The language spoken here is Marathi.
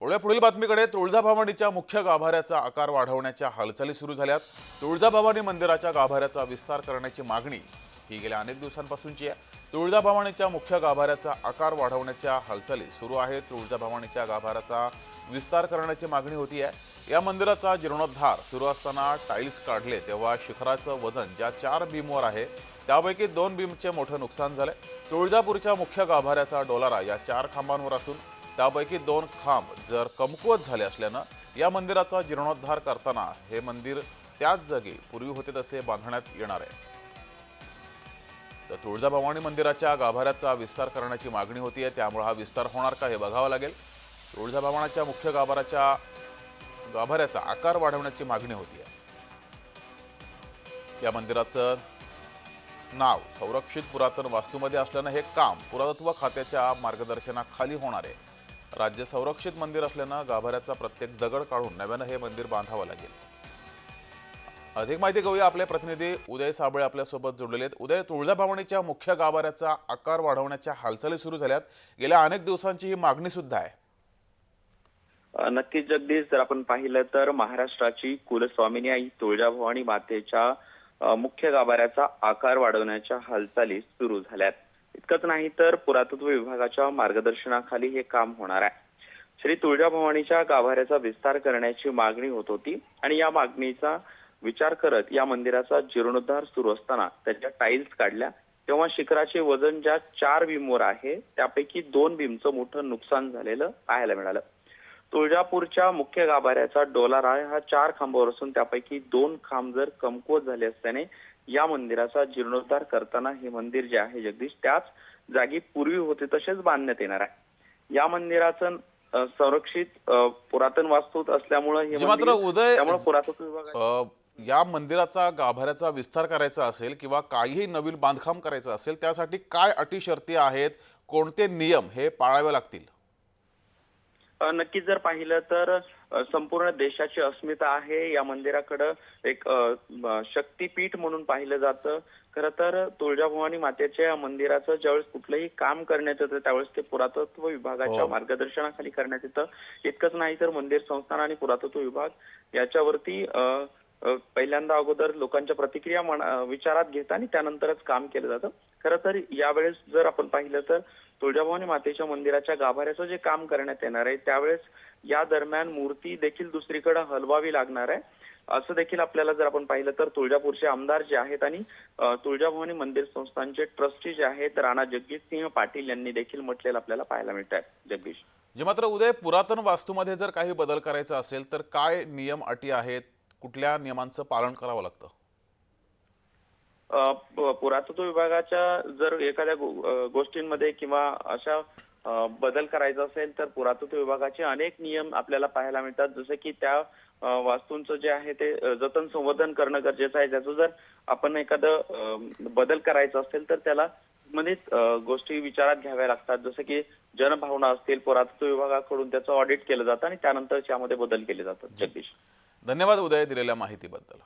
पुढील बातमीकडे तुळजाभवानीच्या मुख्य गाभाऱ्याचा आकार वाढवण्याच्या हालचाली सुरू झाल्यात। तुळजाभवानी मंदिराच्या गाभाऱ्याचा विस्तार करण्याची मागणी ही गेल्या अनेक दिवसांपासूनची आहे। तुळजाभवानीच्या मुख्य गाभाऱ्याचा आकार वाढवण्याच्या हालचाली सुरू आहेत। तुळजाभवानीच्या गाभाऱ्याचा विस्तार करण्याची मागणी होती आहे। या मंदिराचा जीर्णोद्धार सुरू असताना टाइल्स काढले तेव्हा शिखराचं वजन ज्या 4 बीमवर आहे त्यापैकी 2 बीमचे मोठे नुकसान झाले। तुळजापूरच्या मुख्य गाभाऱ्याचा डोलारा या 4 खांबांवर असून त्यापैकी 2 खांब जर कमकुवत झाले असल्यानं या मंदिराचा जीर्णोद्धार करताना हे मंदिर त्याच जागी पूर्वी होते तसे बांधण्यात येणार आहे। तर तुळजाभवानी मंदिराच्या गाभाऱ्याचा विस्तार करण्याची मागणी होती आहे, त्यामुळे हा विस्तार होणार का हे बघावं लागेल। तुळजाभवानीच्या मुख्य गाभाऱ्याचा आकार वाढवण्याची मागणी होती आहे। या मंदिराचं नाव संरक्षित पुरातन वास्तूमध्ये असल्यानं हे काम पुरातत्व खात्याच्या मार्गदर्शनाखाली होणार आहे। राज्य संरक्षित मंदिर असल्यानं गाभाऱ्याचा प्रत्येक दगड काढून नव्यानं हे मंदिर बांधावं लागेल। अधिक माहिती घेऊया, आपले प्रतिनिधी उदय साबळे आपल्या सोबत जोडलेले आहेत। उदय, तुळजाभवानीच्या मुख्य गाभाऱ्याचा आकार वाढवण्याच्या हालचाली सुरू झाल्यात, गेल्या अनेक दिवसांची ही मागणी सुद्धा आहे। नक्कीच जगदीश, जर आपण पाहिलं तर महाराष्ट्राची कुलस्वामिनी आई तुळजाभवानी मातेच्या मुख्य गाभाऱ्याचा आकार वाढवण्याच्या हालचाली सुरू झाल्यात। इतकंच नाही तर पुरातत्व विभागाच्या मार्गदर्शनाखाली हे काम होणार आहे। श्री तुळजाभवानीच्या गाभाऱ्याचा विस्तार करण्याची मागणी होत होती आणि या मागणीचा विचार करत या मंदिराचा जीर्णोद्धार सुरू असताना त्याच्या टाइल्स काढल्या तेव्हा शिखराचे वजन ज्या 4 बीमवर आहे त्यापैकी 2 बीमचं मोठं नुकसान झालेलं पाहायला मिळालं। तुळजापूरच्या मुख्य गाभाऱ्याचा डोलारा हा 4 खांबावर असून त्यापैकी 2 खांब जर कमकुवत झाले असल्याने या मंदिराचा जीर्णोद्धार करताना हे मंदिर जे आहे जगदीश त्याच जागी पूर्वी होते तसेच बांधण्यात येणार आहे। या मंदिराचं संरक्षित पुरातन वास्तूत असल्यामुळे हे मात्र उदय, त्यामुळे पुरातत्व विभाग या मंदिराचा गाभाऱ्याचा विस्तार करायचा असेल किंवा काहीही नवीन बांधकाम करायचं असेल त्यासाठी काय अटी शर्ती आहेत, कोणते नियम हे पाळावे लागतील? नक्कीच जर पाहिलं तर संपूर्ण देशाची अस्मिता आहे। या मंदिराकडे एक शक्तीपीठ म्हणून पाहिलं जातं। खरं तर तुळजाभवानी मातेच्या मंदिराचं ज्यावेळेस कुठलंही काम करण्यात येतं त्यावेळेस ते पुरातत्व विभागाच्या मार्गदर्शनाखाली करण्यात येतं। इतकंच नाही तर मंदिर संस्थान आणि पुरातत्व विभाग याच्यावरती पहिल्यांदा अगोदर लोकांच्या प्रतिक्रिया विचारात घेतात आणि त्यानंतरच काम केलं जातं। खरं तर यावेळेस जर आपण पाहिलं तर तुळजाभवानी मातेच्या मंदिराच्या गाभाऱ्याचं जे काम करण्यात येणार आहे त्यावेळेस या दरम्यान मूर्ती देखील दुसरीकडे हलवावी लागणार आहे, असं देखील आपल्याला जर आपण पाहिलं तर तुळजापूरचे आमदार जे आहेत आणि तुळजाभवानी मंदिर संस्थानचे ट्रस्टी जे आहेत राणा जगजितसिंह पाटील यांनी देखील म्हटलेलं आपल्याला पाहायला मिळत आहे। जगदीश, जे मात्र उदय, पुरातन वास्तूमध्ये जर काही बदल करायचा असेल तर काय नियम अटी आहेत, कुठल्या नियमांचं पालन करावं लागतं? पुरातत्व विभागाच्या जर एखाद्या गोष्टींमध्ये किंवा अशा बदल करायचा असेल तर पुरातत्व विभागाचे अनेक नियम आपल्याला पाहायला मिळतात। जसे की त्या वास्तूंचं जे आहे ते जतन संवर्धन करणं गरजेचं आहे। त्याचं जर आपण एखादं बदल करायचा असेल तर त्याला संबंधित गोष्टी विचारात घ्याव्या लागतात। जसं की जनभावना असतील, पुरातत्व विभागाकडून त्याचं ऑडिट केलं जातं आणि त्यानंतर त्यामध्ये बदल केले जातात। जगदीश, धन्यवाद उदय दिलेल्या माहितीबद्दल।